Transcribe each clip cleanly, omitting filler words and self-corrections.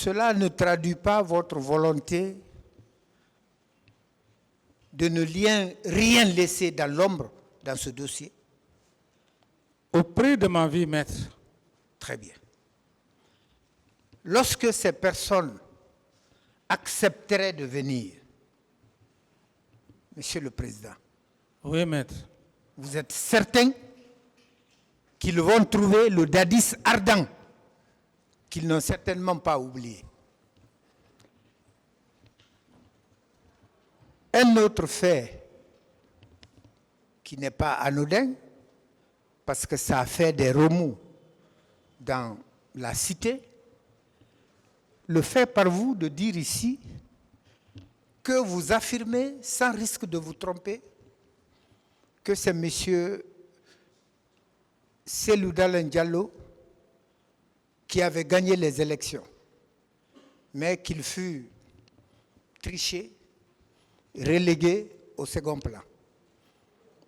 cela ne traduit pas votre volonté de ne rien laisser dans l'ombre dans ce dossier? Au prix de ma vie, maître. Très bien. Lorsque ces personnes accepteraient de venir, Monsieur le Président, Oui, maître. vous êtes certain qu'ils vont trouver le Dadis ardent qu'ils n'ont certainement pas oublié? Un autre fait qui n'est pas anodin, parce que ça a fait des remous dans la cité, le fait par vous de dire ici que vous affirmez, sans risque de vous tromper, que c'est M. Cellou Dalein Diallo qui avait gagné les élections, mais qu'il fut triché, relégué au second plan.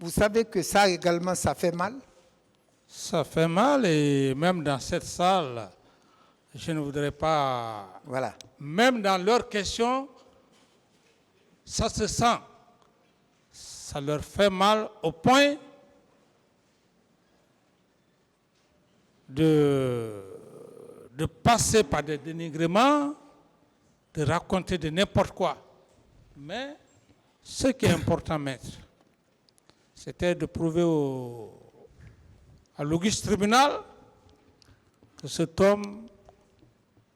Vous savez que ça également, ça fait mal? Ça fait mal et même dans cette salle, je ne voudrais pas... Voilà. Même dans leurs questions, ça se sent. Ça leur fait mal au point de passer par des dénigrements, de raconter de n'importe quoi. Mais ce qui est important, maître, c'était de prouver à l'auguste tribunal que cet homme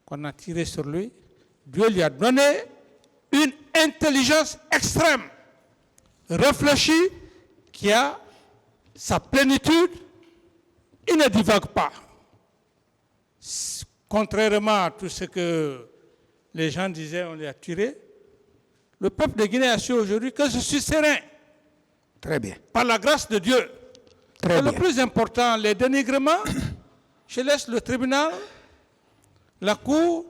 qu'on a tiré sur lui, Dieu lui a donné une intelligence extrême, réfléchie, qui a sa plénitude, il ne divague pas. Contrairement à tout ce que les gens disaient, on les a tirés, le peuple de Guinée a su aujourd'hui que je suis serein. Très bien. Par la grâce de Dieu. Très bien. Le plus important, les dénigrements, je laisse le tribunal, la cour,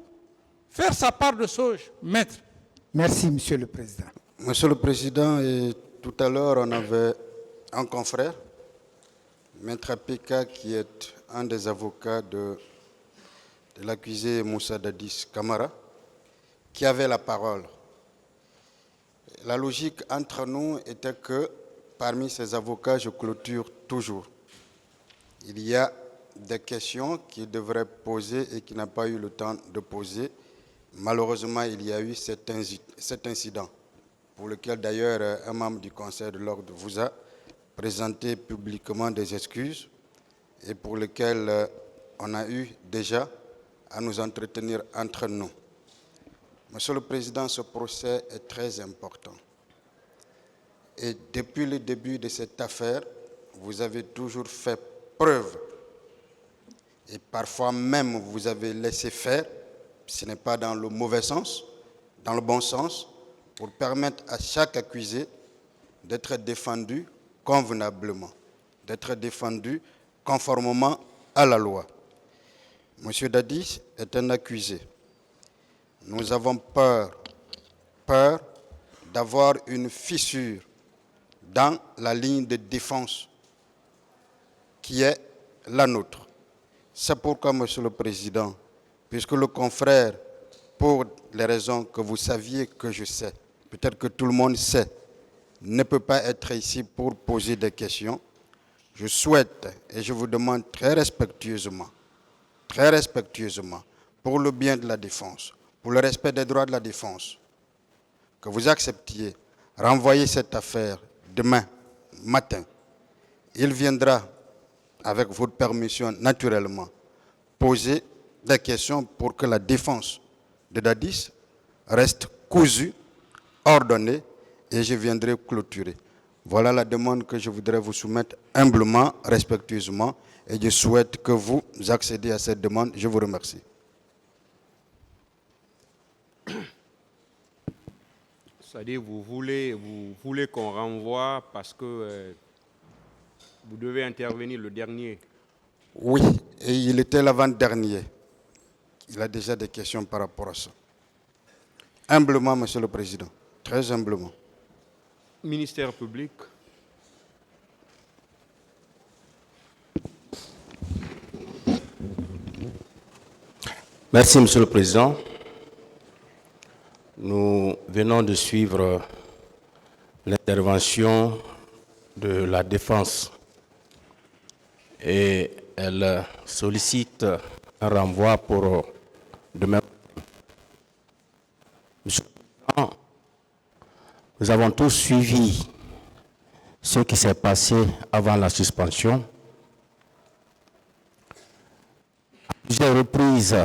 faire sa part de sauge, maître. Merci, Monsieur le Président. Monsieur le Président, et tout à l'heure, on avait un confrère, Maître Apeka, qui est un des avocats de l'accusé Moussa Dadis Camara, qui avait la parole. La logique entre nous était que parmi ces avocats, je clôture toujours. Il y a des questions qu'il devrait poser et qu'il n'a pas eu le temps de poser. Malheureusement, il y a eu cet incident, pour lequel d'ailleurs un membre du Conseil de l'ordre vous a présenté publiquement des excuses et pour lequel on a eu déjà à nous entretenir entre nous. Monsieur le Président, ce procès est très important. Et depuis le début de cette affaire, vous avez toujours fait preuve. Et parfois même, vous avez laissé faire, ce n'est pas dans le mauvais sens, dans le bon sens, pour permettre à chaque accusé d'être défendu convenablement, d'être défendu conformément à la loi. Monsieur Dadis est un accusé. Nous avons peur d'avoir une fissure dans la ligne de défense qui est la nôtre. C'est pourquoi, Monsieur le Président, puisque le confrère, pour les raisons que vous saviez que je sais, peut-être que tout le monde sait, ne peut pas être ici pour poser des questions, je souhaite et je vous demande très respectueusement, pour le bien de la défense, pour le respect des droits de la défense, que vous acceptiez renvoyer cette affaire demain matin. Il viendra, avec votre permission, naturellement, poser des questions pour que la défense de Dadis reste cousue, ordonnée, et je viendrai clôturer. Voilà la demande que je voudrais vous soumettre humblement, respectueusement, et je souhaite que vous accédiez à cette demande. Je vous remercie. C'est-à-dire, vous voulez qu'on renvoie parce que vous devez intervenir le dernier. Oui, et il était l'avant-dernier. Il a déjà des questions par rapport à ça. Humblement, Monsieur le Président, très humblement. Ministère public. Merci, Monsieur le Président. venons de suivre l'intervention de la défense et elle sollicite un renvoi pour demain. Monsieur le Président, nous avons tous suivi ce qui s'est passé avant la suspension. À plusieurs reprises,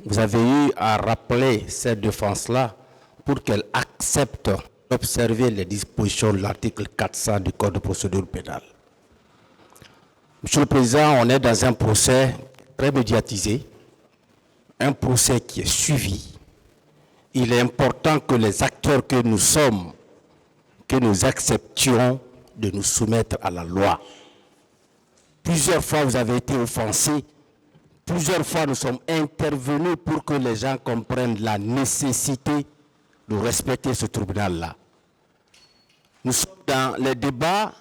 vous avez eu à rappeler cette défense-là pour qu'elle accepte d'observer les dispositions de l'article 400 du Code de procédure pénale. Monsieur le Président, on est dans un procès très médiatisé, un procès qui est suivi. Il est important que les acteurs que nous sommes, que nous acceptions de nous soumettre à la loi. Plusieurs fois, vous avez été offensés. Plusieurs fois, nous sommes intervenus pour que les gens comprennent la nécessité de respecter ce tribunal-là. Nous sommes dans les débats.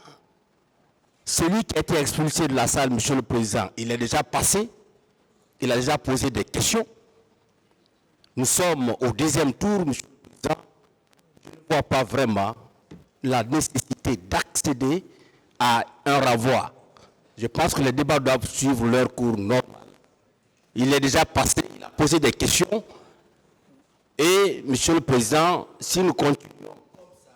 Celui qui a été expulsé de la salle, Monsieur le Président, il est déjà passé. Il a déjà posé des questions. Nous sommes au deuxième tour, Monsieur le Président. Je ne vois pas vraiment la nécessité d'accéder à un renvoi. Je pense que les débats doivent suivre leur cours normal. Il est déjà passé, il a posé des questions. Et, Monsieur le Président, si nous continuons comme ça,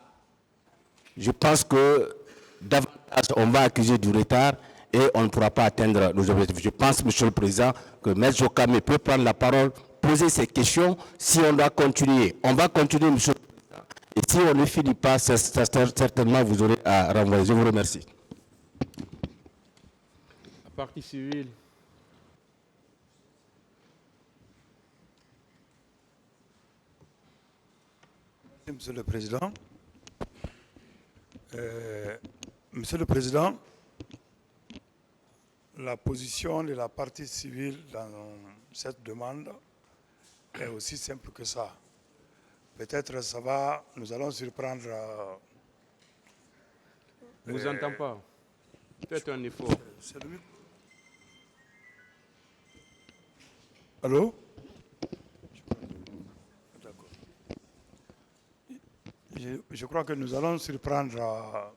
je pense que davantage on va accuser du retard et on ne pourra pas atteindre nos objectifs. Je pense, Monsieur le Président, que M. Jokame peut prendre la parole, poser ses questions. Si on doit continuer, on va continuer, Monsieur le Président. Et si on ne finit pas, certainement vous aurez à renvoyer. Je vous remercie. La partie civile. Monsieur le Président. Monsieur le Président, la position de la partie civile dans cette demande est aussi simple que ça. Peut-être ça va, nous allons surprendre. Je ne vous entends pas. Faites un effort. Allô? Je crois que nous allons surprendre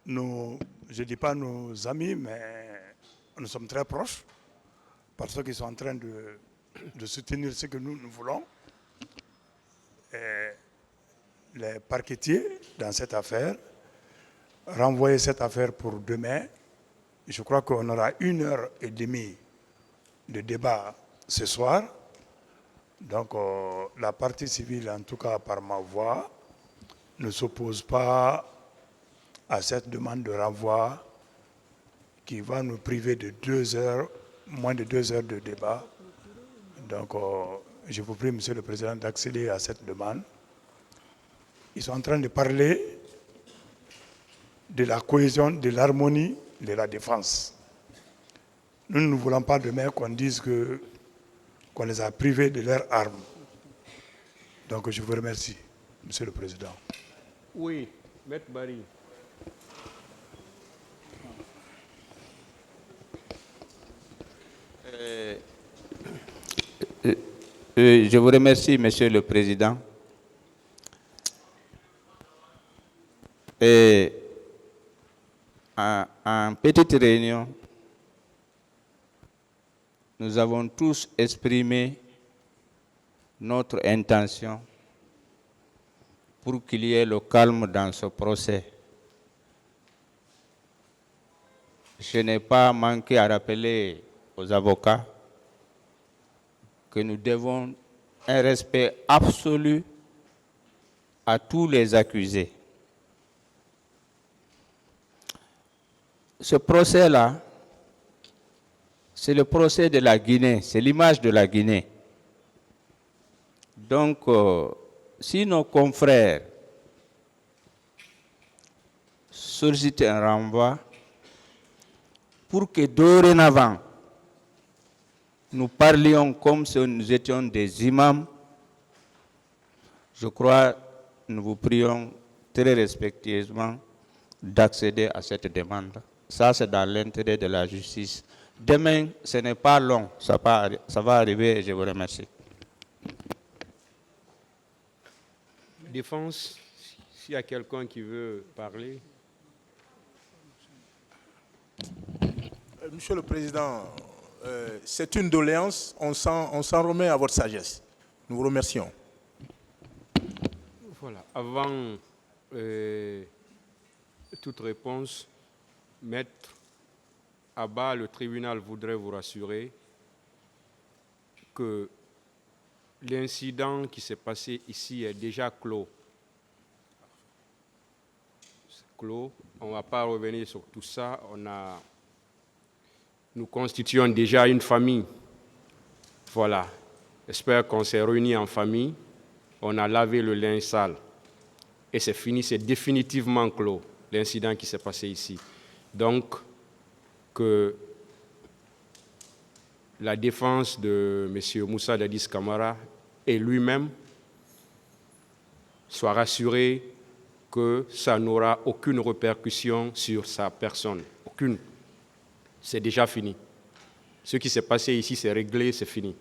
je ne dis pas nos amis, mais nous sommes très proches, parce qu'ils sont en train de soutenir ce que nous voulons. Et les parquetiers dans cette affaire, renvoyer cette affaire pour demain. Je crois qu'on aura 1h30 de débat ce soir. Donc, la partie civile, en tout cas par ma voix, ne s'oppose pas à cette demande de renvoi qui va nous priver de 2 heures, moins de 2 heures de débat. Donc, je vous prie, Monsieur le Président, d'accéder à cette demande. Ils sont en train de parler de la cohésion, de l'harmonie de la défense. Nous ne voulons pas demain qu'on dise qu'on les a privés de leurs armes. Donc je vous remercie, Monsieur le Président. Oui, M. Barry. Je vous remercie, Monsieur le Président. Et en petite réunion, nous avons tous exprimé notre intention pour qu'il y ait le calme dans ce procès. Je n'ai pas manqué à rappeler aux avocats que nous devons un respect absolu à tous les accusés. Ce procès-là, c'est le procès de la Guinée, c'est l'image de la Guinée. Donc, si nos confrères sollicitent un renvoi, pour que dorénavant, nous parlions comme si nous étions des imams, je crois, nous vous prions très respectueusement d'accéder à cette demande. Ça, c'est dans l'intérêt de la justice. Demain, ce n'est pas long, ça va arriver et je vous remercie. défense, s'il y a quelqu'un qui veut parler. Monsieur le Président, c'est une doléance, on s'en remet à votre sagesse. Nous vous remercions. Voilà. Avant toute réponse, Maître Abba, le tribunal voudrait vous rassurer que l'incident qui s'est passé ici est déjà clos. C'est clos. On ne va pas revenir sur tout ça. Nous constituons déjà une famille. Voilà. J'espère qu'on s'est réunis en famille. On a lavé le linge sale. Et c'est fini, c'est définitivement clos, l'incident qui s'est passé ici. Donc, que la défense de M. Moussa Dadis Camara et lui-même soient rassurés que ça n'aura aucune répercussion sur sa personne. Aucune. C'est déjà fini. Ce qui s'est passé ici, c'est réglé, c'est fini.